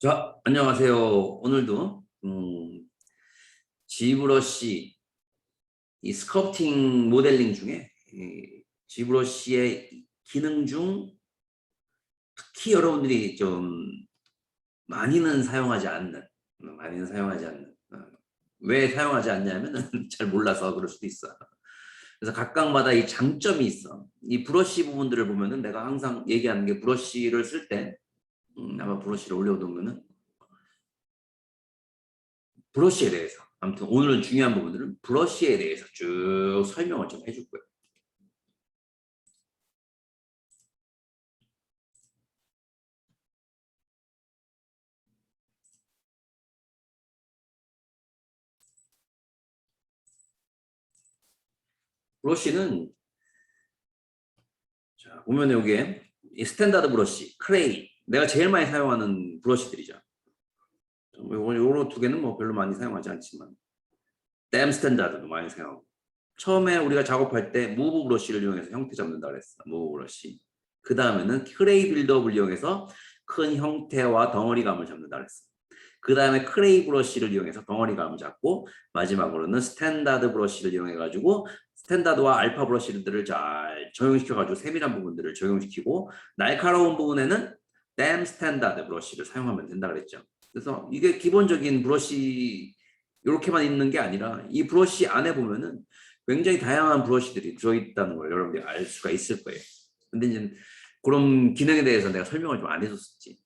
자, 안녕하세요. 오늘도 G브러쉬 이 스컬프팅 모델링 중에 이 G브러쉬의 기능 중 특히 여러분들이 좀 많이는 사용하지 않는 왜 사용하지 않냐면은 잘 몰라서 그럴 수도 있어. 그래서 각각마다 이 장점이 있어. 이 브러쉬 부분들을 보면은 내가 항상 얘기하는 게 브러쉬를 쓸 때 아마 브러쉬를 올려놓으면은 브러쉬에 대해서 아무튼 오늘은 중요한 부분들은 브러쉬에 대해서 쭉 설명을 좀 해줄 거예요. 브러쉬는 자 보면 여기에 이 스탠다드 브러쉬, 크레이 내가 제일 많이 사용하는 브러쉬들이죠. 요런 두 개는 뭐 별로 많이 사용하지 않지만 댐 스탠다드도 많이 사용하고 처음에 우리가 작업할 때 무브 브러쉬를 이용해서 형태 잡는다 그랬어. 무브 브러쉬. 그 다음에는 크레이 빌드업을 이용해서 큰 형태와 덩어리감을 잡는다 그랬어. 그 다음에 크레이 브러쉬를 이용해서 덩어리감을 잡고 마지막으로는 스탠다드 브러쉬를 이용해 가지고 스탠다드와 알파 브러쉬들을 잘 적용시켜 가지고 세밀한 부분들을 적용시키고 날카로운 부분에는 댐 스탠다드 브러쉬를 사용하면 된다 그랬죠. 그래서 이게 기본적인 브러쉬 이렇게만 있는 게 아니라 이 브러쉬 안에 보면은 굉장히 다양한 브러쉬들이 들어있다는 걸 여러분들이 알 수가 있을 거예요. 근데 이제 그런 기능에 대해서 내가 설명을 좀 안 해줬었지.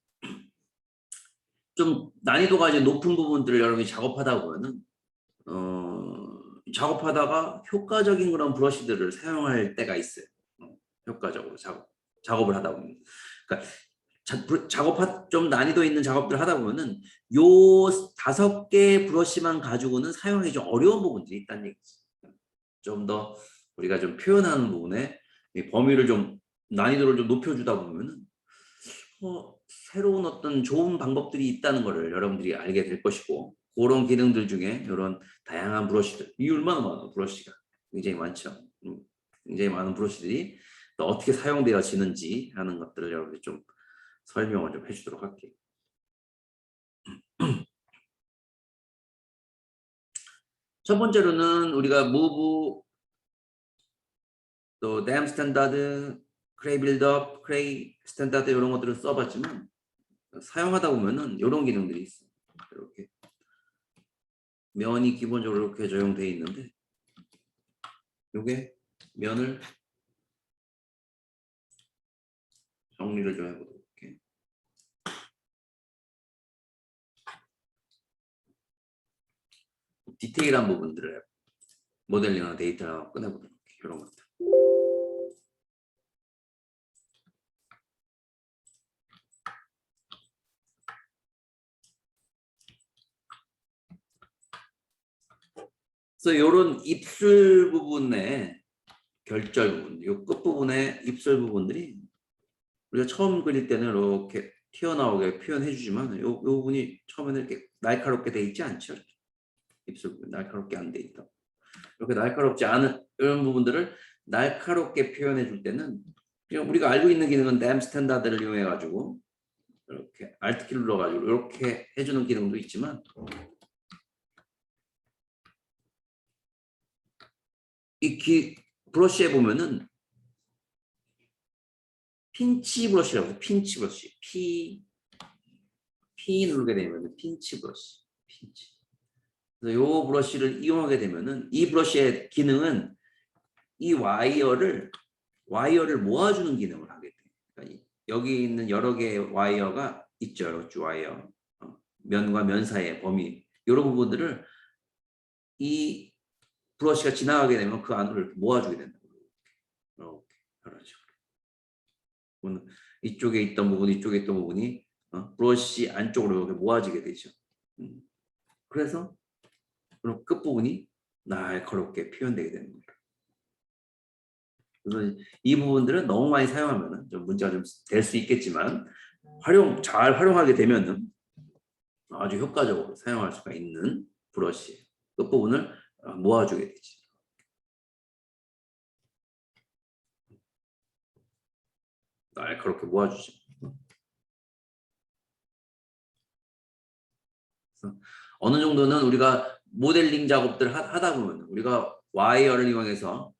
좀 난이도가 이제 높은 부분들을 여러분이 작업하다 보면은 작업하다가 효과적인 그런 브러쉬들을 사용할 때가 있어요. 효과적으로 작업을 하다 보면. 그러니까 좀 난이도 있는 작업들을 하다 보면은 요 5개 브러쉬만 가지고는 사용하기 좀 어려운 부분들이 있다는 얘기지. 좀 더 우리가 좀 표현하는 부분에 범위를 좀 난이도를 좀 높여주다 보면은 새로운 어떤 좋은 방법들이 있다는 것을 여러분들이 알게 될 것이고 그런 기능들 중에 이런 다양한 브러쉬들 이 얼마나 많아 브러쉬가 굉장히 많죠. 굉장히 많은 브러쉬들이 또 어떻게 사용되어지는지 하는 것들을 여러분들이 좀 설명을 좀 해주도록 할게요. 첫 번째로는 우리가 무브 또 댐 스탠다드 크레이 빌드업 크레이 스탠다드 이런 것들을 써봤지만 사용하다 보면은 이런 기능들이 있어. 이렇게 면이 기본적으로 이렇게 적용되어 있는데 요게 면을 정리를 좀 해보도록 할게요. 디테일한 부분들을 모델링하는 데이터를 꺼내보도록 할게요. 이런 것들. 그래서 이런 입술 부분의 결절 부분, 이 끝부분의 입술 부분들이 우리가 처음 그릴 때는 이렇게 튀어나오게 표현해 주지만 요 부분이 처음에는 이렇게 날카롭게 돼 있지 않죠. 입술 부분 날카롭게 안 돼 있다. 이렇게 날카롭지 않은 이런 부분들을 날카롭게 표현해 줄 때는 그냥 우리가 알고 있는 기능은 댐 스탠다드를 이용해 가지고 이렇게 알트 키를 눌러 가지고 이렇게 해주는 기능도 있지만 이 브러쉬에 보면은 핀치 브러쉬라고 해서 핀치 브러쉬 P 누르게 되면 핀치 브러쉬 핀치. 그래서 이 브러쉬를 이용하게 되면은 이 브러쉬의 기능은 이 와이어를 모아주는 기능을 하게 돼요. 그러니까 여기 있는 여러 개의 와이어가 있죠. 여러 줄 와이어 면과 면 사이의 범위 이런 부분들을 이 브러쉬가 지나가게 되면 그 안으로 이렇게 모아주게 된다. 이렇게 이런 식으로. 이쪽에 있던 부분, 이쪽에 있던 부분이 브러쉬 안쪽으로 이렇게 모아지게 되죠. 그래서 그럼 끝부분이 날카롭게 표현되게 되는 거예요. 그래서 이 부분들은 너무 많이 사용하면 좀 문제가 좀 될 수 있겠지만 잘 활용하게 되면은 아주 효과적으로 사용할 수가 있는 브러쉬 끝부분을 모아주게 되지. 날카롭게 모아주죠. 그래서 어느 정도는 우리가 모델링 작업들을 하다 보면 우리가 와이어를 이용해서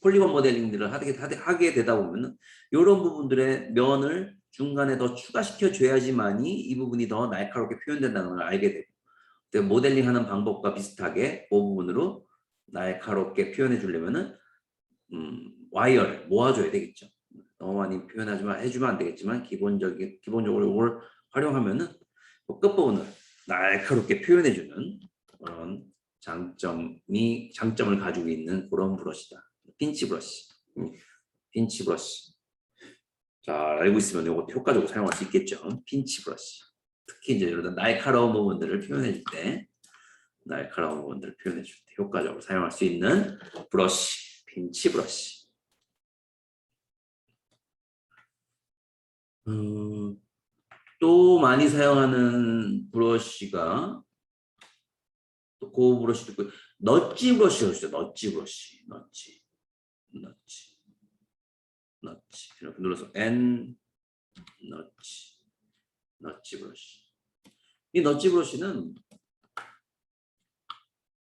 폴리곤 모델링들을 하게 되다 보면은 이런 부분들의 면을 중간에 더 추가시켜 줘야지만이 이 부분이 더 날카롭게 표현된다는 걸 알게 되고, 모델링하는 방법과 비슷하게 그 부분으로 날카롭게 표현해 주려면은 와이어를 모아줘야 되겠죠. 너무 많이 해주면 안 되겠지만 기본적으로 이걸 활용하면은 그 끝부분을 날카롭게 표현해주는 그런 장점을 가지고 있는 그런 브러쉬다. 핀치 브러쉬. 핀치 브러쉬. 자, 알고 있으면 이것도 효과적으로 사용할 수 있겠죠. 핀치 브러쉬. 특히 이제 이런 날카로운 부분들을 표현해줄 때, 효과적으로 사용할 수 있는 브러쉬, 핀치 브러쉬. 또 많이 사용하는 브러쉬가 또 그 브러쉬도 있고, 넛지 브러쉬가 있어요. 넛지 브러쉬, 넛지. 이렇게 눌러서 N 넛지 브러쉬. 이 넛지 브러쉬는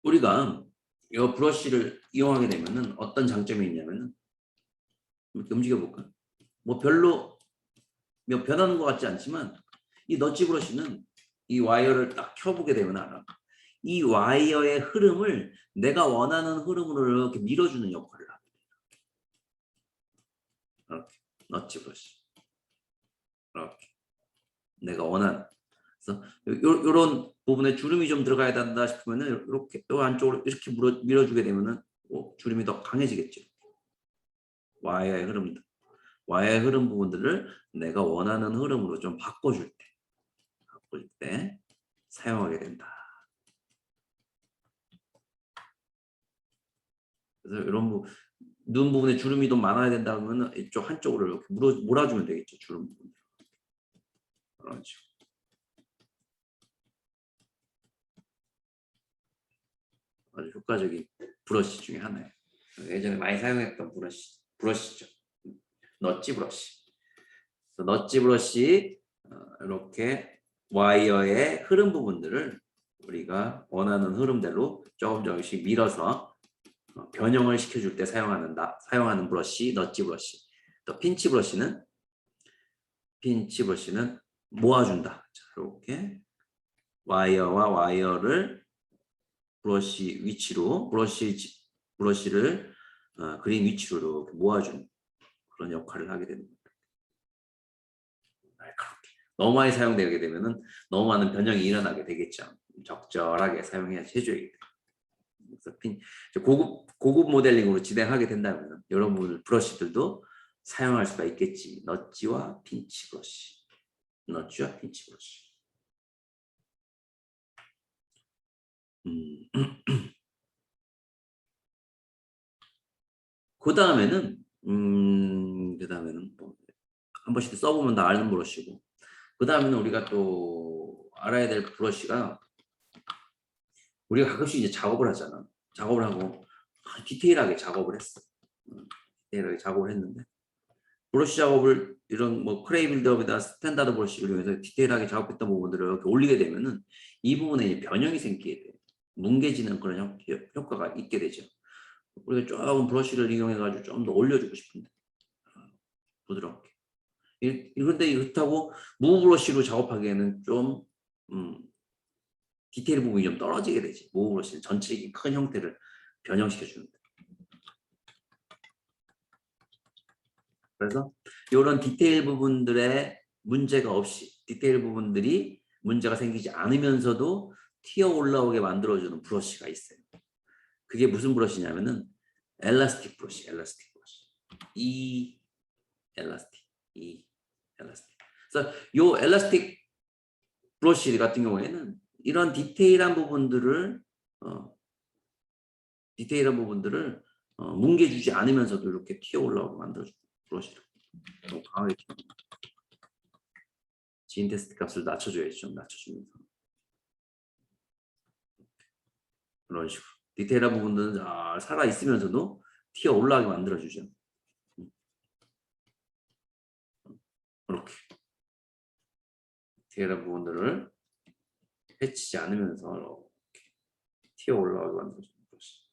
우리가 이 브러쉬를 이용하게 되면은 어떤 장점이 있냐면은 이렇게 움직여 볼까? 뭐 별로 변하는 것 같지 않지만 이 넛지 브러쉬는 이 와이어를 딱 켜보게 되면 알아. 이 와이어의 흐름을 내가 원하는 흐름으로 이렇게 밀어주는 역할을 합니다. 이렇게 넛지 브러쉬. 이렇게 내가 원하는. 그래서 이런 부분에 주름이 좀 들어가야 된다 싶으면은 이렇게 요 안쪽으로 이렇게 밀어주게 되면은 주름이 더 강해지겠죠. 와이어의 흐름 부분들을 내가 원하는 흐름으로 좀 바꿔줄 때 사용하게 된다. 그래서 이런 눈 부분에 주름이 좀 많아야 된다 그러면 이쪽 한쪽으로 이렇게 몰아주면 되겠죠. 주름 부분. 그렇죠. 아주 효과적인 브러쉬 중에 하나예요. 예전에 많이 사용했던 브러쉬죠. 넛지 브러쉬. 넛지 브러쉬 이렇게 와이어의 흐름 부분들을 우리가 원하는 흐름대로 조금씩 밀어서 변형을 시켜줄 때 사용하는 브러쉬, 넛지 브러쉬. 또 핀치 브러쉬는 모아준다. 자, 이렇게 와이어와 와이어를 브러쉬를 그린 위치로 이렇게 모아주는 그런 역할을 하게 되는 겁니다. 날카롭게. 너무 많이 사용되게 되면은 너무 많은 변형이 일어나게 되겠죠. 적절하게 해줘야겠다. 그래서 고급 모델링으로 진행하게 된다면 여러분 브러쉬들도 사용할 수가 있겠지. 넛지와 핀치 브러쉬. 그 다음에는 뭐 한 번씩 써보면 다 아는 브러쉬고, 그 다음에는 우리가 또 알아야 될 브러쉬가, 우리가 가끔씩 이제 작업을 하잖아. 작업을 하고 디테일하게 작업을 했어. 디테일하게 작업을 했는데 브러쉬 작업을 이런 뭐 크레이 빌드업이나 스탠다드 브러쉬를 이용해서 디테일하게 작업했던 부분들을 이렇게 올리게 되면은 이 부분에 변형이 생기게 돼. 뭉개지는 그런 효과가 있게 되죠. 우리가 조금 브러쉬를 이용해가지고 좀 더 올려주고 싶은데 부드럽게. 그런데 그렇다고 무브 브러쉬로 작업하기에는 좀 디테일 부분이 좀 떨어지게 되지. 무브 브러쉬는 전체적인 큰 형태를 변형시켜 주는데. 그래서 이런 디테일 부분들의 문제가 없이, 디테일 부분들이 문제가 생기지 않으면서도 튀어 올라오게 만들어주는 브러쉬가 있어요. 그게 무슨 브러쉬냐면은 엘라스틱 브러쉬. 이 엘라스틱. 그래서 요 엘라스틱 브러쉬 같은 경우에는 이런 디테일한 부분들을 뭉개주지 않으면서도 이렇게 튀어 올라오게 만들어주는 브러쉬를 강하게 지인 테스트 값을 낮춰줘야지. 좀 낮춰주면서 그런 식으로 디테일한 부분들은 잘 살아 있으면서도 튀어 올라가게 만들어주죠. 이렇게 디테일한 부분들을 해치지 않으면서 이렇게 튀어 올라가게 만들어주는 브러쉬.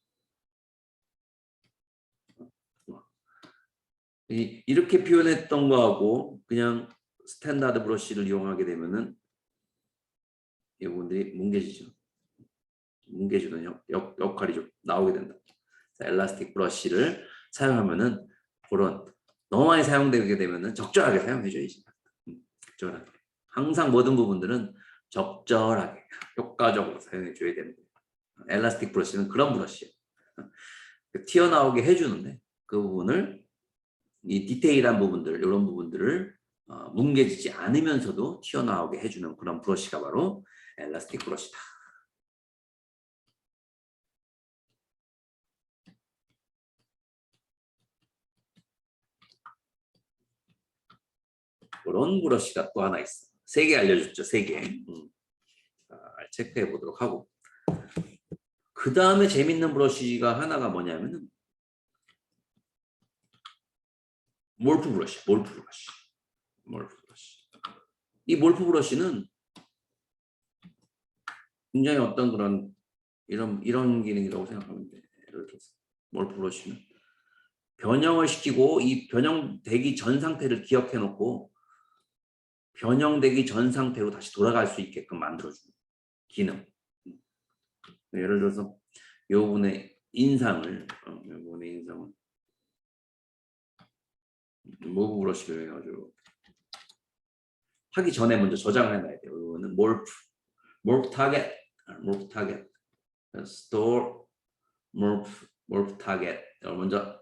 이렇게 표현했던 거하고 그냥 스탠다드 브러쉬를 이용하게 되면은 이 부분들이 뭉개지죠. 뭉개지는 역할이 좀 나오게 된다. 엘라스틱 브러쉬를 사용하면은 그런 너무 많이 사용되게 되면은 적절하게 사용해줘야지. 적절하게. 항상 모든 부분들은 적절하게 효과적으로 사용해줘야 되는 거예요. 엘라스틱 브러쉬는 그런 브러쉬예요. 튀어나오게 해주는데 그 부분을 이 디테일한 부분들 이런 부분들을 뭉개지지 않으면서도 튀어나오게 해주는 그런 브러쉬가 바로 엘라스틱 브러쉬다. 그런 브러쉬가 또 하나 있어. 3개 알려줬죠. 3개. 체크해 보도록 하고. 그 다음에 재밌는 브러쉬가 하나가 뭐냐면은 몰프 브러쉬. 이 몰프 브러쉬는 굉장히 어떤 그런 이런 기능이라고 생각하면 돼. 예를 들어서 몰프 브러쉬는 변형을 시키고 이 변형되기 전 상태를 기억해 놓고 변형되기 전 상태로 다시 돌아갈 수 있게끔 만들어주는 기능. 예를 들어서 이 부분의 인상을 무브 브러쉬를 해가지고 하기 전에 먼저 저장을 해놔야 돼요. 이거는 몰프 타겟, 스토어 몰프 타겟 먼저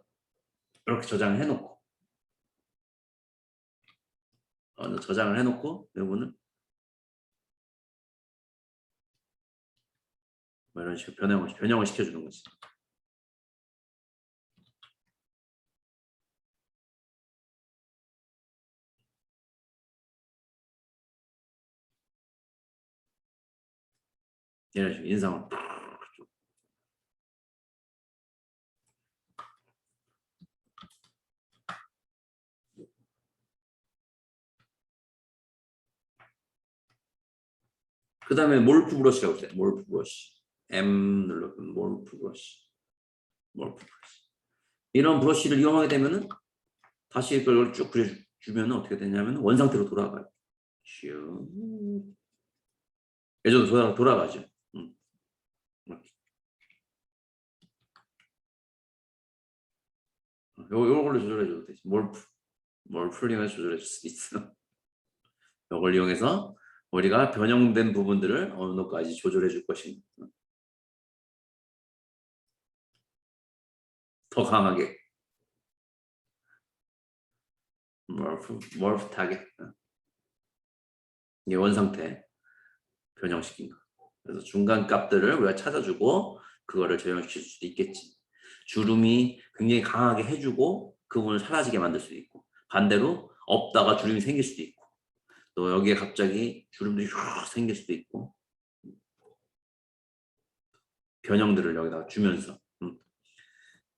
이렇게 저장을 해놓고 이거는 뭐 이런 식으로 변형을 시켜주는 거지. 이런 식으로 인상을 그 다음에 몰프 브러쉬라고 있어요. 몰프 브러쉬. M 눌러보면 몰프 브러쉬. 이런 브러쉬를 이용하게 되면은 다시 그걸 쭉 그려주면 어떻게 되냐면 원상태로 돌아가요. 예전으로 돌아가죠. 요걸로 조절해줘도 되지. 몰프링을 조절해줄 수 있어. 이걸 이용해서 우리가 변형된 부분들을 어느 정도까지 조절해 줄 것인가. 더 강하게. 몰프 타겟. 이게 원상태 변형시킨 거. 그래서 중간 값들을 우리가 찾아주고 그거를 변형시킬 수도 있겠지. 주름이 굉장히 강하게 해주고 그 부분을 사라지게 만들 수도 있고 반대로 없다가 주름이 생길 수도 있고 또 여기에 갑자기 주름들이 휙 생길 수도 있고 변형들을 여기다가 주면서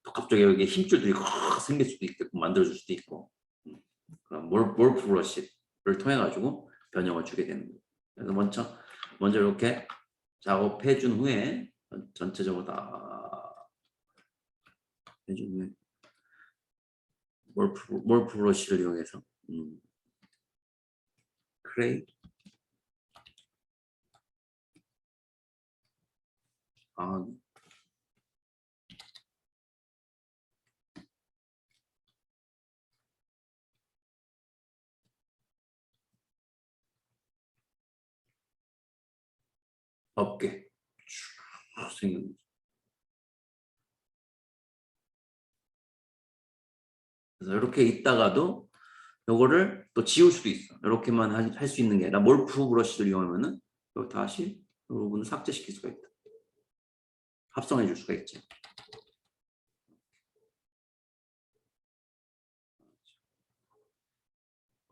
또 갑자기 여기에 힘줄들이 확 생길 수도 있게끔 만들어줄 수도 있고 그럼 몰프 브러쉬를 통해 가지고 변형을 주게 되는 거예요. 그래서 먼저 이렇게 작업해 준 후에 전체적으로 다 해준 후에 몰프 브러쉬를 이용해서 크레이 없게 쭉 생긴 거죠. 그래서 이렇게 있다가도 요거를 또 지울 수도 있어. 이렇게만 할 수 있는 게 아니라 몰프 브러쉬를 이용하면은 다시 이 부분을 삭제시킬 수가 있다. 합성해 줄 수가 있죠.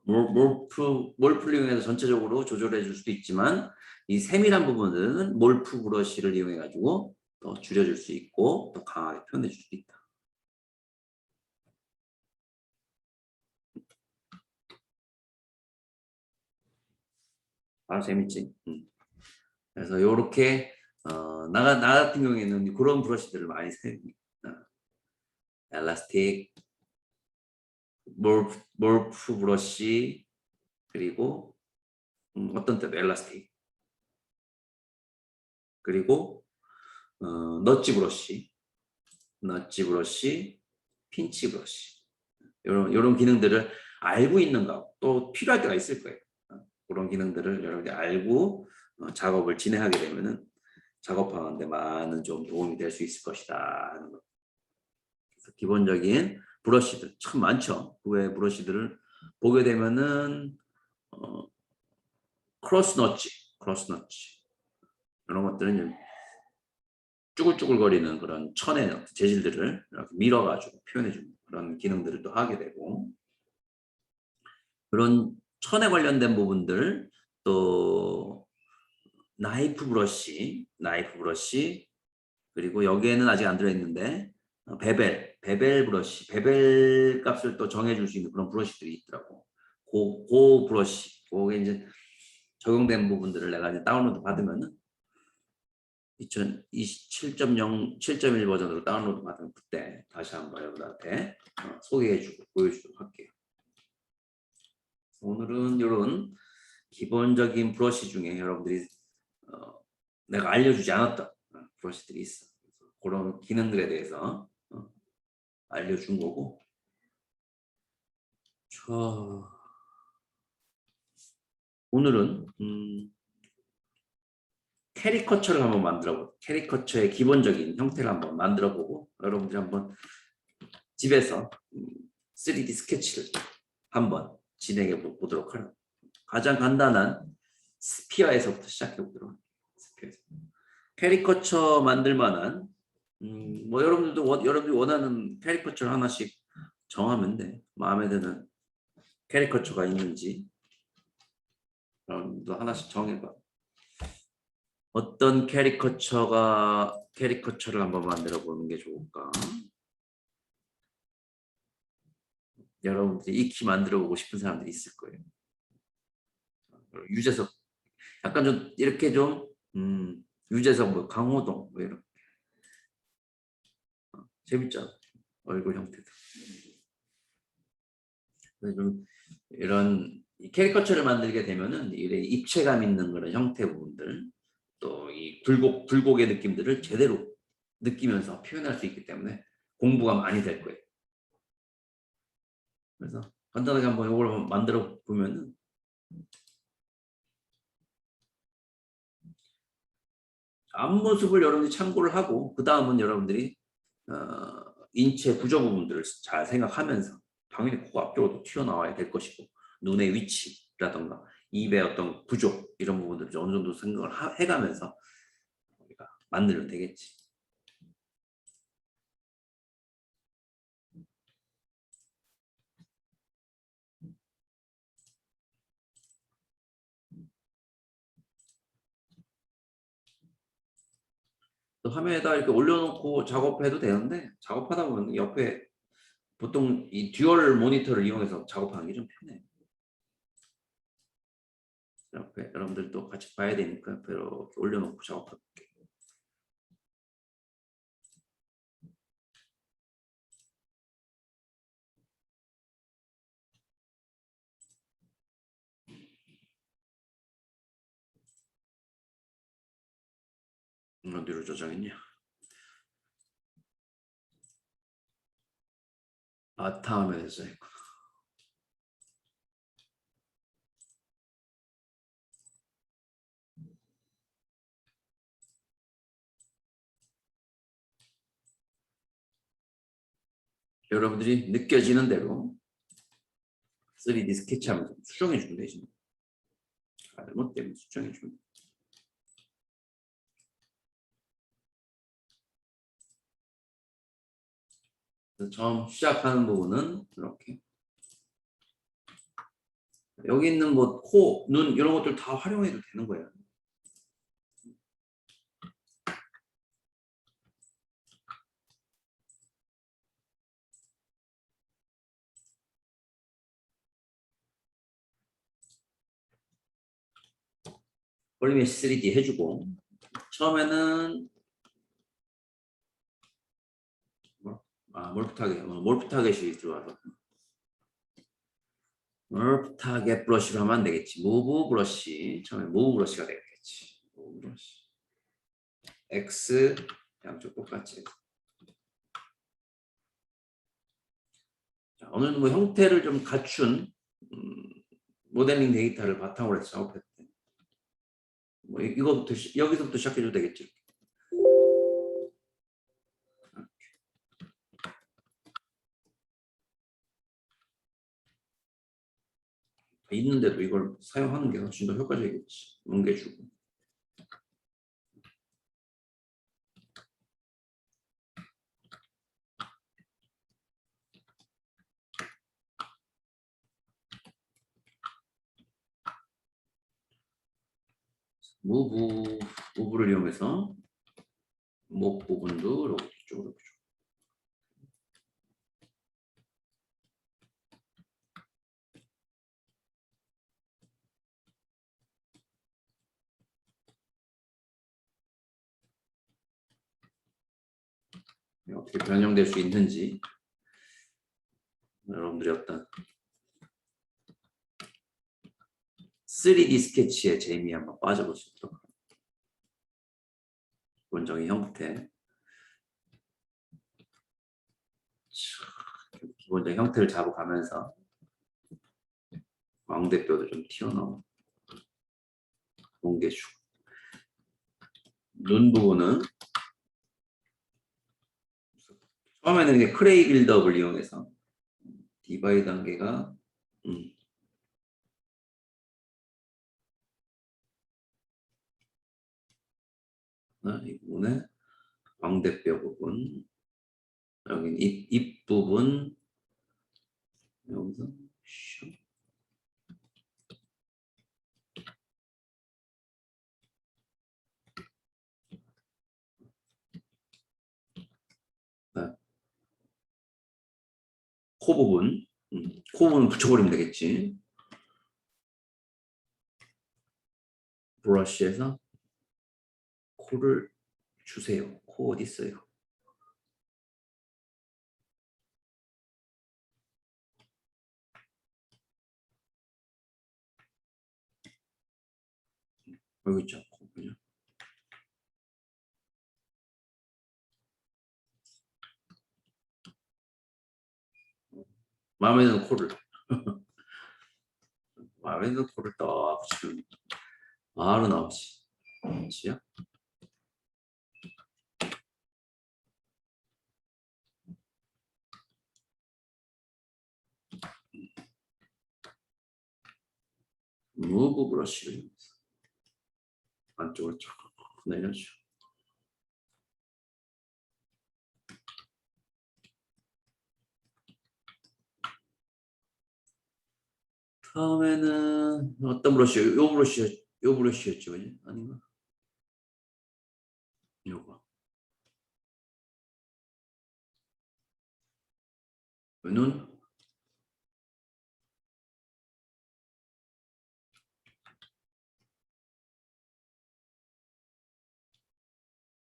몰프를 이용해서 전체적으로 조절해 줄 수도 있지만 이 세밀한 부분은 몰프 브러쉬를 이용해 가지고 더 줄여줄 수 있고 더 강하게 표현해 줄 수도 있다. 아 재밌지? 그래서 요렇게 나 같은 경우에는 그런 브러쉬들을 많이 사용합니다. 엘라스틱, 몰프 브러쉬, 그리고 어떤 때도 엘라스틱, 그리고 넛지 브러쉬, 핀치 브러쉬, 이런 기능들을 알고 있는 거, 또 필요할 때가 있을 거예요. 그런 기능들을 여러분이 알고 작업을 진행하게 되면은 작업하는데 많은 좀 도움이 될 수 있을 것이다 하는 거. 그래서 기본적인 브러쉬들 참 많죠. 그 외 브러쉬들을 보게 되면은 크로스 너치 이런 것들은 쭈글쭈글거리는 그런 천의 재질들을 이렇게 밀어가지고 표현해주는 그런 기능들을 또 하게 되고, 그런 천에 관련된 부분들, 또 나이프 브러쉬, 그리고 여기에는 아직 안 들어있는데 베벨 브러쉬, 베벨 값을 또 정해줄 수 있는 그런 브러쉬들이 있더라고. 고 브러쉬, 그게 이제 적용된 부분들을 내가 이제 다운로드 받으면은 2027.0, 7.1 버전으로 다운로드 받으면 그때 다시 한번 여러분한테 소개해주고 보여주도록 할게요. 오늘은 이런 기본적인 브러쉬 중에 여러분들이 내가 알려주지 않았던 브러쉬들이 있어. 그런 기능들에 대해서 알려준 거고. 오늘은 캐리커처를 한번 만들어보고, 캐리커처의 기본적인 형태를 한번 만들어보고, 여러분들이 한번 집에서 3D 스케치를 한번 진행해 보도록 하는, 가장 간단한 스피어에서부터 시작해 보도록 할게요. 캐리커처 만들 만한 뭐 여러분들이 원하는 캐리커처를 하나씩 정하면 돼. 마음에 드는 캐리커처가 있는지 여러분도 하나씩 정해봐. 어떤 캐리커처를 한번 만들어 보는 게 좋을까? 여러분들이 익히 만들어 보고 싶은 사람들이 있을 거예요. 유재석, 약간 좀 이렇게 좀 유재석, 뭐 강호동, 뭐 이런 재밌죠? 얼굴 형태도. 좀 이런 캐리커처를 만들게 되면은 이래 입체감 있는 그런 형태 부분들, 또 이 굴곡의 느낌들을 제대로 느끼면서 표현할 수 있기 때문에 공부가 많이 될 거예요. 그래서 간단하게 한번 이걸 만들어 보면은 앞모습을 여러분들이 참고를 하고, 그 다음은 여러분들이 인체 구조 부분들을 잘 생각하면서, 당연히 코가 앞쪽으로 튀어나와야 될 것이고, 눈의 위치라던가 입의 어떤 구조, 이런 부분들을 어느 정도 생각을 해가면서 우리가 만들면 되겠지. 화면에다 이렇게 올려놓고 작업해도 되는데, 작업하다 보면 옆에 보통 이 듀얼 모니터를 이용해서 작업하는 게 좀 편해요. 옆에 여러분들도 같이 봐야 되니까 옆에 이렇게 올려놓고 작업할게요. 어디로 저장했냐? 바탕화면에서 했고. 여러분들이 느껴지는 대로 3D 스케치하면서 수정해 주면 되지. 잘못되면 수정해 주면. 처음 시작하는 부분은 이렇게, 여기 있는 뭐 코, 눈 이런 것들 다 활용해도 되는 거예요. 폴리메시 3D 해주고 처음에는 몰프 타겟이 들어와서 몰프 타겟 브러쉬로 하면 안 되겠지. 무브 브러쉬 처음에 무브 브러쉬가 되겠지. 무브 브러쉬 X 양쪽 똑같이. 자, 어느 정도 형태를 좀 갖춘 모델링 데이터를 바탕으로 해서 작업했대. 뭐 이거부터 여기서부터 시작해도 되겠지. 있는데도 이걸 사용하는 게 훨씬 더 효과적이겠지. 뭉개주고. 무브를 이용해서 목 부분도 이렇게 이쪽으로 줘. 어떻게 변형될 수 있는지 여러분들이 어떤 3D 스케치의 재미에 한번 빠져볼 수 있도록 기본적인 형태, 기본적인 형태를 잡아가면서 광대뼈도 좀 튀어나오고 뭉개주고 눈 부분은 처음에는 이제 크레이 빌드업을 이용해서 디바이 단계가 이 부분에 광대뼈 부분, 여기 입 부분, 여기서 코 부분, 코 부분 붙여버리면 되겠지. 브러쉬에서 코를 주세요. 코 어디 있어요? 여기 있죠. 코, 그죠? 마음에 드는 코를 마음에 드는 코를 딱 붙이면 바로 나오지. 그치요? 무브 브러쉬를 이용해서 안쪽으로 쭉 내려줘. 다음에는 어떤 브러쉬? 요 브러쉬였죠, 그지? 아닌가? 요거. 눈?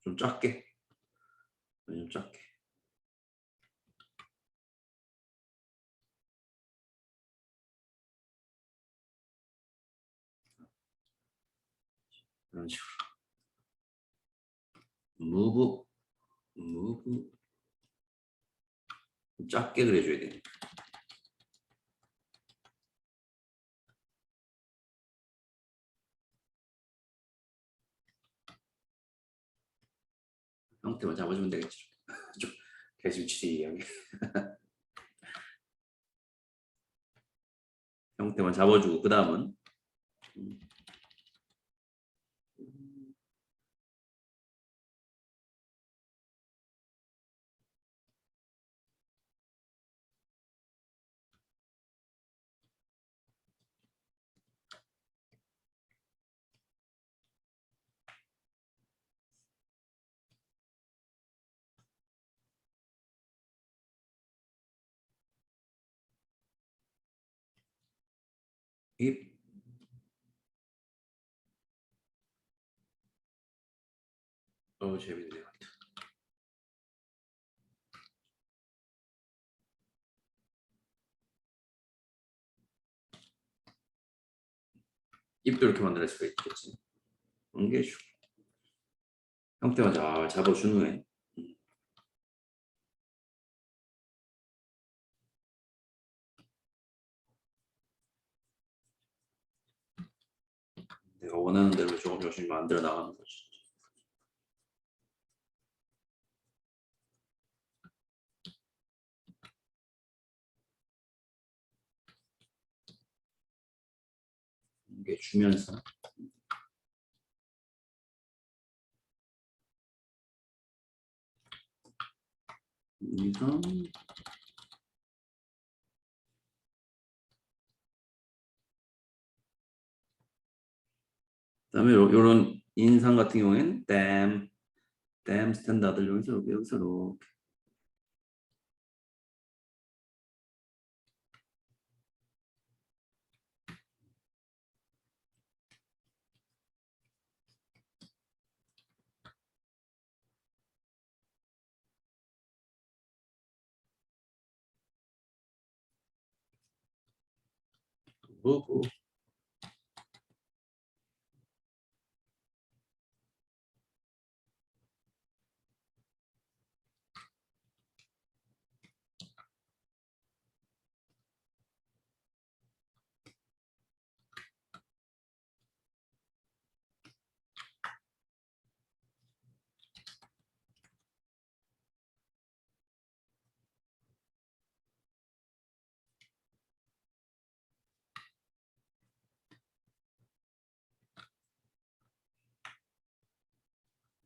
좀 작게. 좀 작게. 이런 식으로. 무브. 작게 그려줘야 돼. 형태만 잡아주면 되겠지. 좀 개심치기 이야기. 형태만 잡아주고 그 다음은 입, 재밌네요. 입도 이렇게 만들 수가 있겠지. 뭉개주고 형태만 잘 잡아준 후에 내가 원하는 대로 조금씩 만들어 나가는 거지. 이게 주면서 여기서 그다음에 요런 인상 같은 경우에는 댐 스탠다드 여기서 이렇게 보고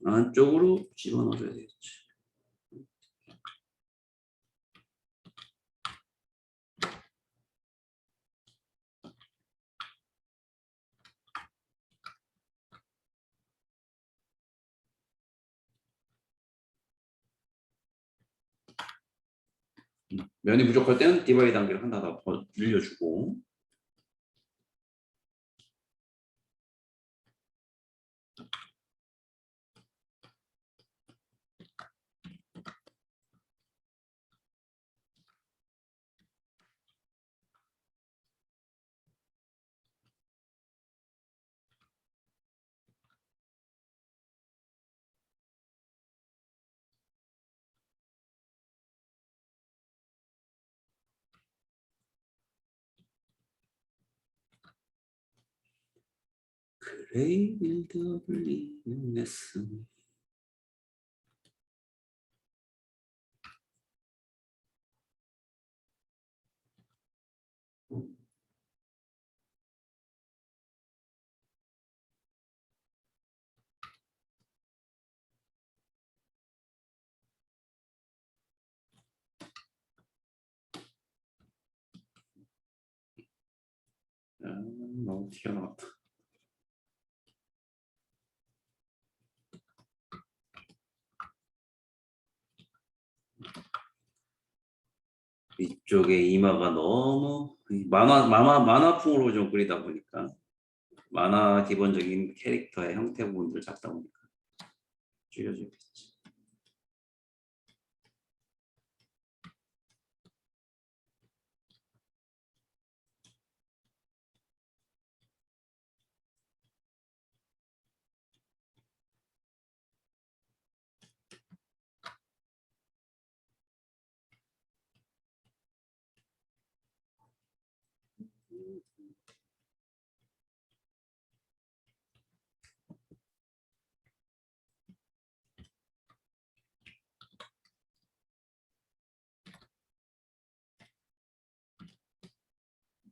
안쪽으로 집어넣어줘야 되겠지. 면이 부족할 때는 디바이 단계를 하나 더 늘려주고 그레이 빌드업을 이용했음. 너무 튀어나왔다. 이쪽에 이마가 너무 만화풍으로 좀 그리다 보니까 만화 기본적인 캐릭터의 형태 부분들 잡다 보니까 줄여주겠지.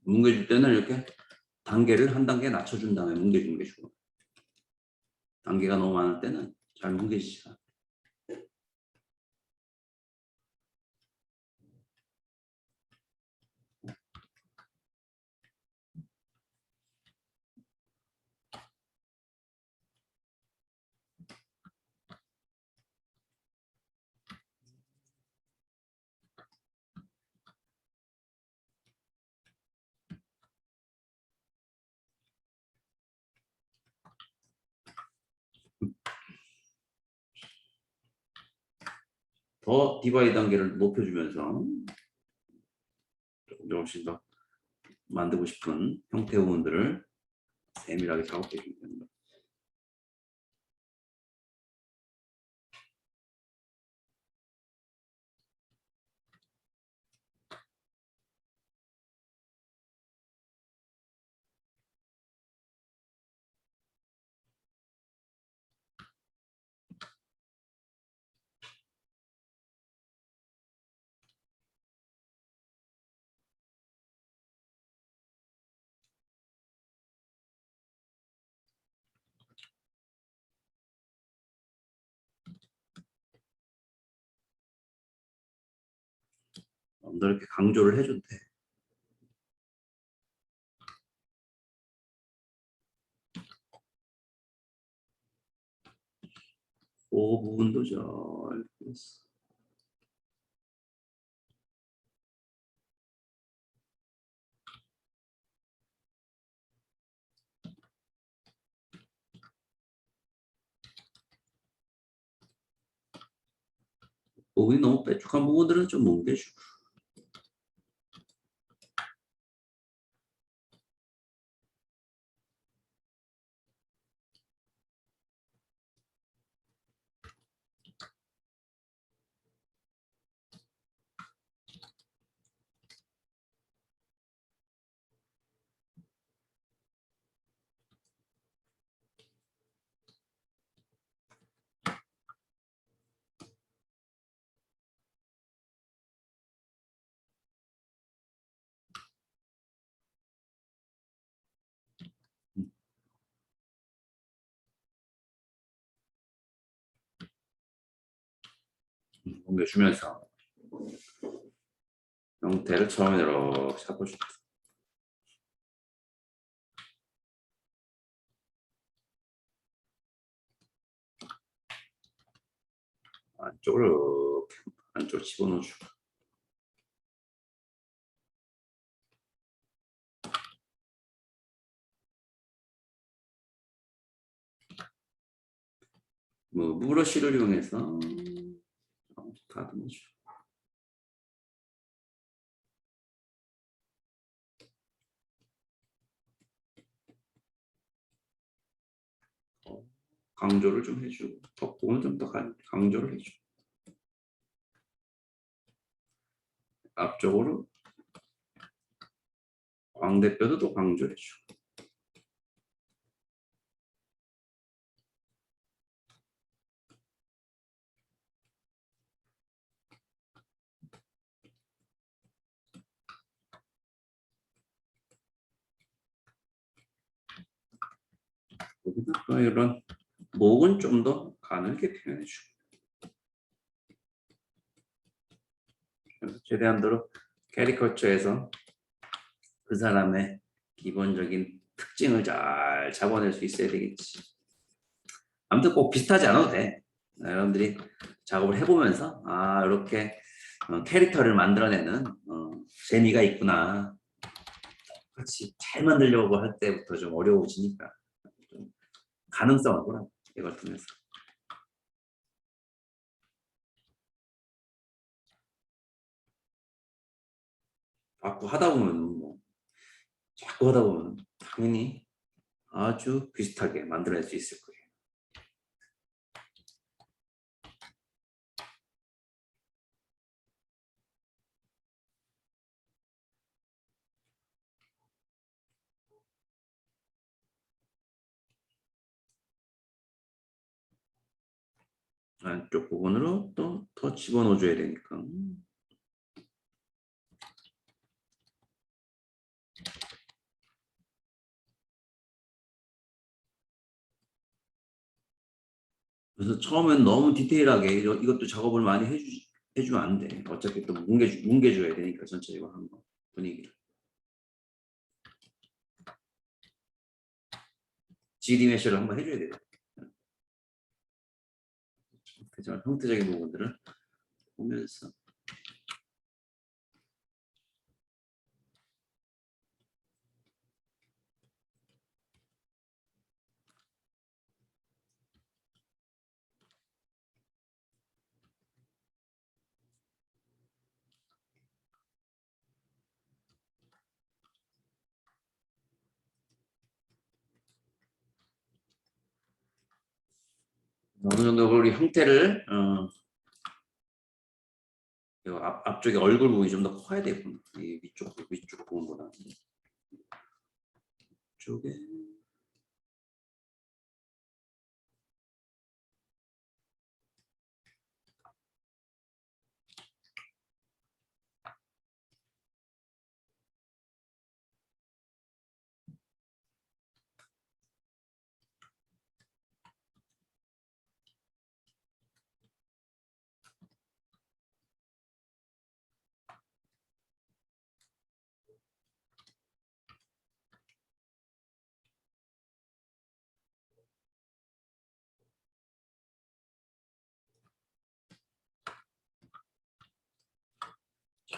뭉개줄 때는 이렇게 단계를 한 단계 낮춰준 다음에 뭉개주는 게 좋아. 단계가 너무 많을 때는 잘 뭉개지지 않아. 더 디바이드 단계를 높여주면서 조금씩 더 만들고 싶은 형태 부분들을 세밀하게 작업해 주면 됩니다. 너 이렇게 강조를 해줘도 돼. 그 부분도 잘 됐어. 부분이 너무 빼쭉한 부분들은 좀 뭉개주고. 뭉개주면서 형태를 처음에 이렇게 잡아줍니다. 안쪽으로 이렇게 안쪽으로 집어넣어주고. 뭐 브러쉬를 이용해서 다듬어주고. 강조를 좀 해주고 덧부분 좀 더 강조를 해주고 앞쪽으로 광대뼈도 또 강조해주고. 여기다 이런 목은 좀 더 가늘게 표현해주고. 그래서 최대한도로 캐리커처에서 그 사람의 기본적인 특징을 잘 잡아낼 수 있어야 되겠지. 아무튼 꼭 비슷하지 않아도 돼. 여러분들이 작업을 해보면서 이렇게 캐릭터를 만들어내는 재미가 있구나. 같이 잘 만들려고 할 때부터 좀 어려워지니까 좀 가능성을 보라. 이걸 통해서. 자꾸 하다 보면 당연히 아주 비슷하게 만들어낼 수 있을 거예요. 안쪽 부분으로 또 더 집어넣어 줘야 되니까. 그래서 처음엔 너무 디테일하게 이것도 작업을 많이 해주면 안 돼. 어차피 또 뭉개줘야 되니까 전체적으로 한번 분위기를. GD 메쉬를 한번 해줘야 돼요. 형태적인 부분들을 보면서. 어느 정도 우리 형태를 앞쪽에 얼굴 부분이 좀 더 커야 되구나. 이 위쪽 부분보다. 쪽에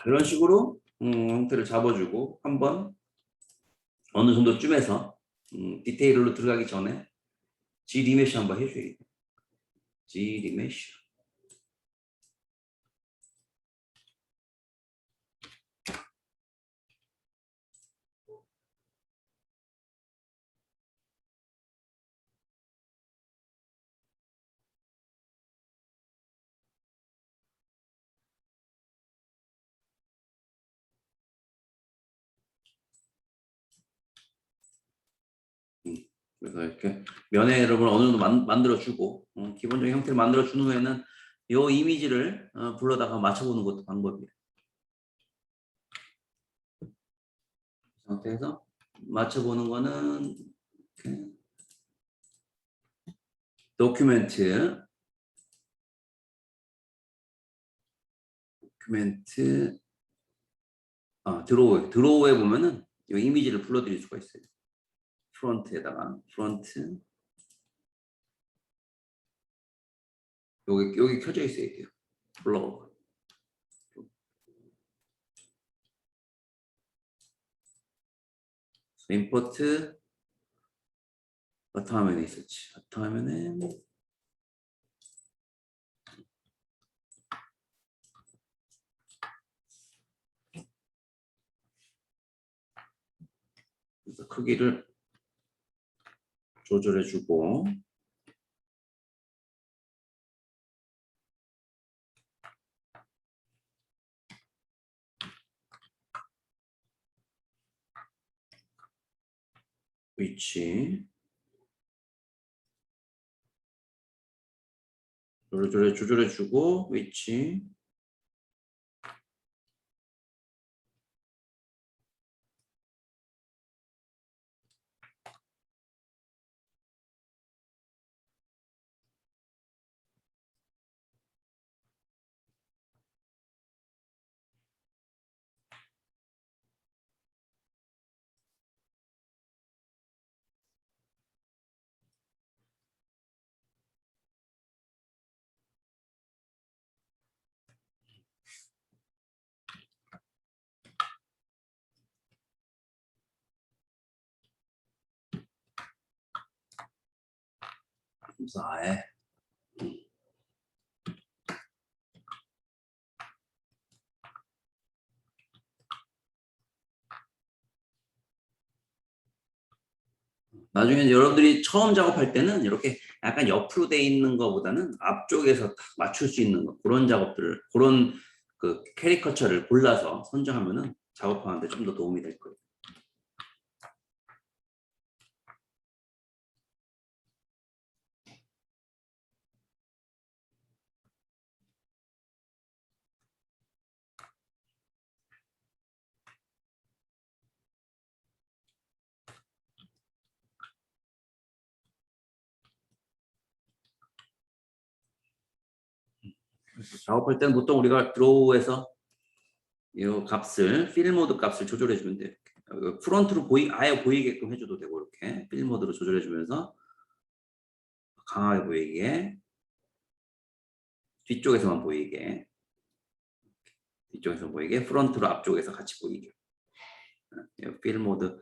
이런 식으로 형태를 잡아주고 한번 어느 정도쯤에서 디테일로 들어가기 전에 G 리메쉬 한번 해줘야겠다. G 리메쉬. 그래서 이렇게 면에 여러분 어느 정도 만들어주고 기본적인 형태를 만들어준 후에는 이 이미지를 불러다가 맞춰보는 것도 방법이에요. 이 상태에서 맞춰보는 거는 이렇게 도큐멘트 드로우에 보면은 이 이미지를 불러드릴 수가 있어요. 프론트에다가 프론트 여기 켜져 있어야 돼요. 블로그 임포트 바탕화면에 있었지. 바탕화면에 그래서 크기를 조절해주고 위치 조절해주고 위치 감사해. 나중에 여러분들이 처음 작업할 때는 이렇게 약간 옆으로 돼 있는 것보다는 앞쪽에서 딱 맞출 수 있는 거, 그런 작업들을 그런 그 캐리커처를 골라서 선정하면은 작업하는데 좀 더 도움이 될 거예요. 작업할 때는 보통 우리가 드로우에서 이 값을 필 모드 값을 조절해 주면 돼요. 프론트로 아예 보이게끔 해줘도 되고 이렇게 필 모드로 조절해 주면서 강하게 보이게 뒤쪽에서만 보이게 프론트로 앞쪽에서 같이 보이게 필 모드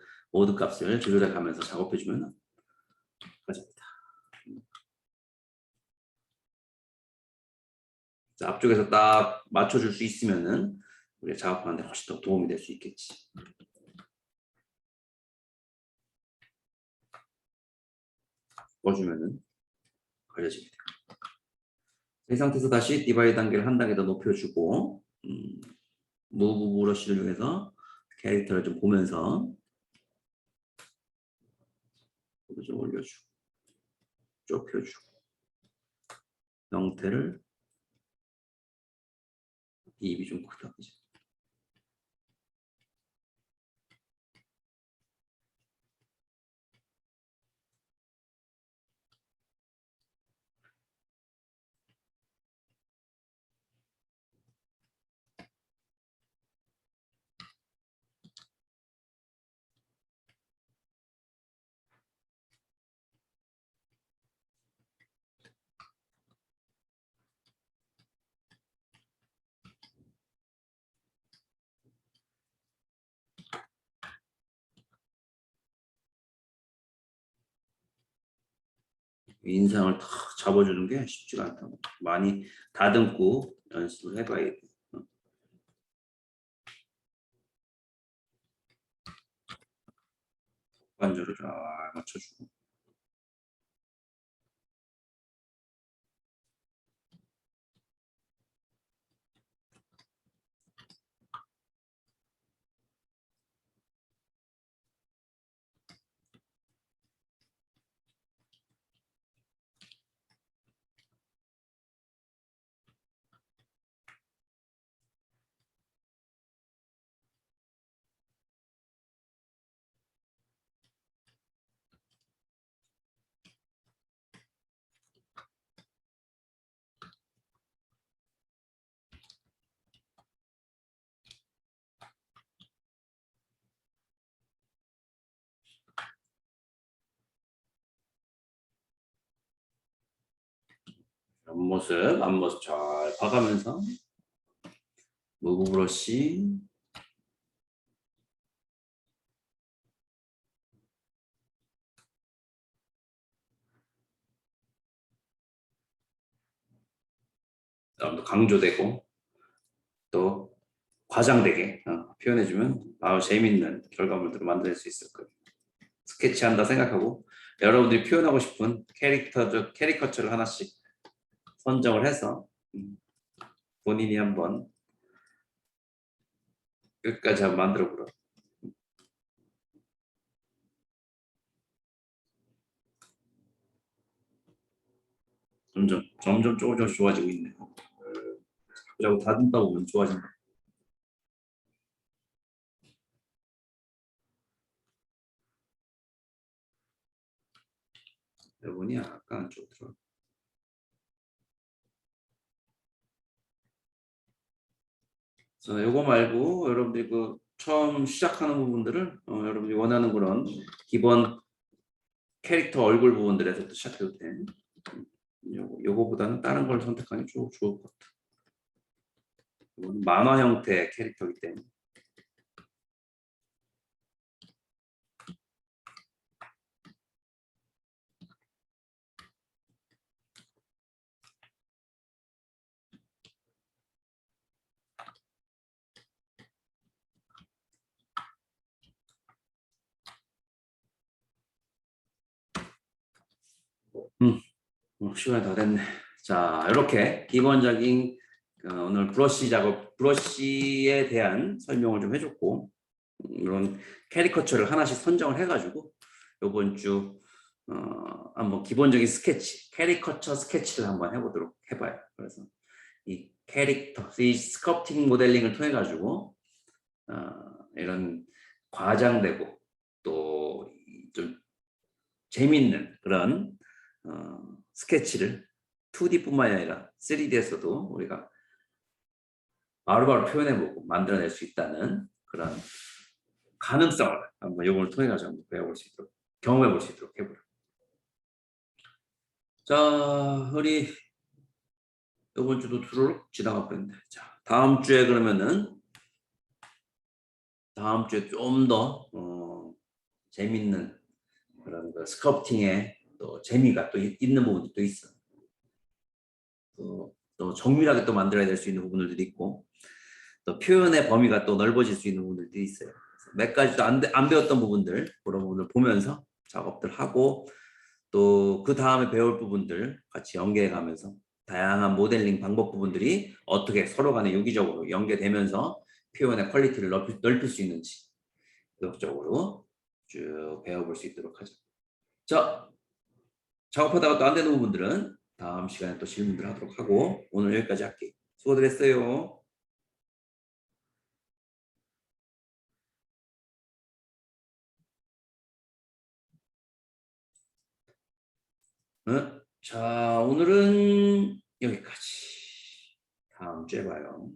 값을 조절해 가면서 작업해 주면 가집니다. 앞쪽에서 딱 맞춰줄 수 있으면은 우리가 작업하는데 훨씬 더 도움이 될 수 있겠지. 꺼주면은 걸려집니다. 이 상태에서 다시 디바이드 단계를 한 단계 더 높여주고 무브 브러쉬를 이용해서 캐릭터를 좀 보면서 좀 올려주고 좁혀주고 형태를 입이 좀 크다. 그죠? 인상을 탁 잡아주는 게 쉽지가 않다. 많이 다듬고 연습을 해봐야겠다. 관절을 잘 맞춰주고. 앞모습 잘 봐가면서 무브 브러쉬 또 강조되고 또 과장되게 표현해주면 재밌는 결과물들을 만들 수 있을 거예요. 스케치한다 생각하고 여러분들이 표현하고 싶은 캐리커처를 하나씩 선정을 해서 본인이 한번 끝까지 한번 만들어 보라. 점점 조금씩 좋아지고 있네요. 자꾸 다듬다 보면 좋아진다. 여러분이 약간 안쪽으로 들어. 자, 요거 말고 여러분들이 그 처음 시작하는 부분들을 여러분들이 원하는 그런 기본 캐릭터 얼굴 부분들에서부터 시작해도 돼. 요거보다는 다른 걸 선택하는 게 좋을 것 같아. 이건 만화 형태의 캐릭터이기 때문에. 시간이 다 됐네. 자, 이렇게 기본적인 오늘 브러쉬에 대한 설명을 좀 해줬고 이런 캐리커처를 하나씩 선정을 해가지고 이번 주 한번 기본적인 캐리커처 스케치를 한번 해봐요. 그래서 이 캐릭터, 이 스컬프팅 모델링을 통해 가지고 이런 과장되고 또 좀 재밌는 그런 스케치를 2D뿐만 아니라 3D에서도 우리가 바로바로 표현해보고 만들어낼 수 있다는 그런 가능성을 한번 이걸 통해 가지고 한번 배워볼 수 있도록 경험해볼 수 있도록 해보려. 자, 우리 이번 주도 두루룩 지나가고 있는데, 자, 다음 주에 그러면은 다음 주에 좀 더 재밌는 그런 그 스컬프팅의 또 재미가 또 있는 부분도 또 있어. 또 정밀하게 또 만들어야 될 수 있는 부분들도 있고, 또 표현의 범위가 또 넓어질 수 있는 부분들도 있어요. 몇 가지도 안 배웠던 부분들, 그런 부분을 보면서 작업들 하고, 또 그 다음에 배울 부분들 같이 연계해 가면서 다양한 모델링 방법 부분들이 어떻게 서로 간에 유기적으로 연계되면서 표현의 퀄리티를 넓힐 수 있는지 지속적으로 쭉 배워볼 수 있도록 하죠. 자, 작업하다가 또 안 되는 부분들은 다음 시간에 또 질문들 하도록 하고 오늘 여기까지 할게요. 수고들 했어요. 자, 오늘은 여기까지. 다음 주에 봐요.